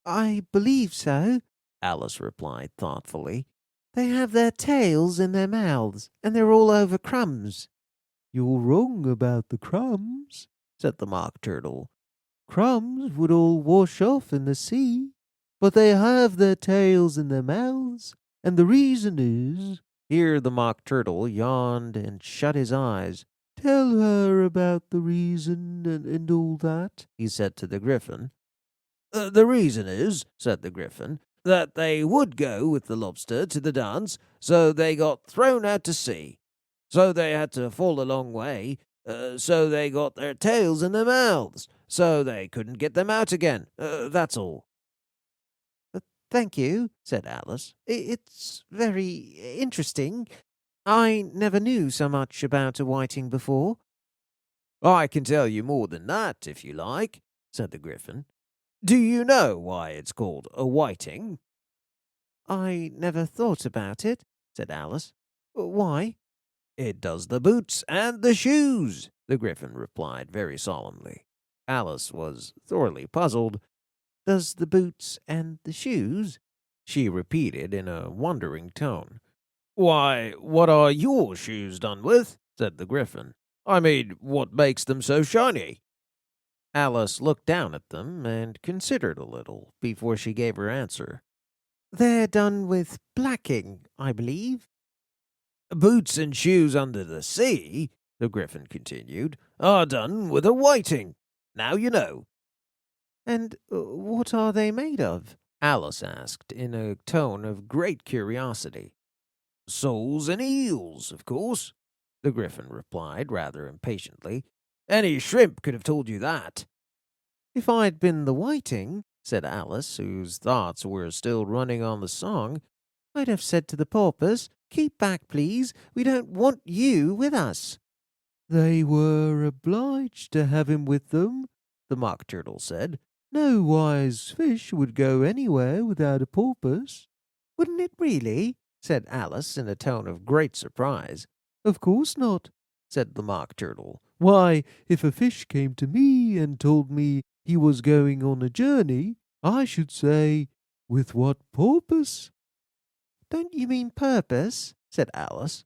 I believe so, Alice replied thoughtfully. They have their tails in their mouths, and they're all over crumbs. You're wrong about the crumbs, said the Mock Turtle. Crumbs would all wash off in the sea, but they have their tails in their mouths, and the reason is— Here the Mock Turtle yawned and shut his eyes. Tell her about the reason and all that, he said to the Gryphon. The reason is, said the Gryphon, that they would go with the lobster to the dance, so they got thrown out to sea. So they had to fall a long way, so they got their tails in their mouths, so they couldn't get them out again. That's all. Thank you, said Alice. It's very interesting. I never knew so much about a whiting before. I can tell you more than that, if you like, said the Gryphon. Do you know why it's called a whiting? I never thought about it, said Alice. Why? It does the boots and the shoes, the Gryphon replied very solemnly. Alice was thoroughly puzzled. Does the boots and the shoes? She repeated in a wondering tone. Why, what are your shoes done with? Said the Gryphon. I mean, what makes them so shiny? Alice looked down at them and considered a little before she gave her answer. They're done with blacking, I believe. Boots and shoes under the sea, the Gryphon continued, are done with a whiting. Now you know. And what are they made of? Alice asked in a tone of great curiosity. Soles and eels, of course, the Gryphon replied rather impatiently. Any shrimp could have told you that. If I'd been the whiting, said Alice, whose thoughts were still running on the song, I'd have said to the porpoise, keep back, please. We don't want you with us. They were obliged to have him with them, the Mock Turtle said. No wise fish would go anywhere without a porpoise. Wouldn't it really? Said Alice in a tone of great surprise. Of course not, said the Mock Turtle. Why, if a fish came to me and told me he was going on a journey, I should say, with what purpose? Don't you mean purpose? Said Alice.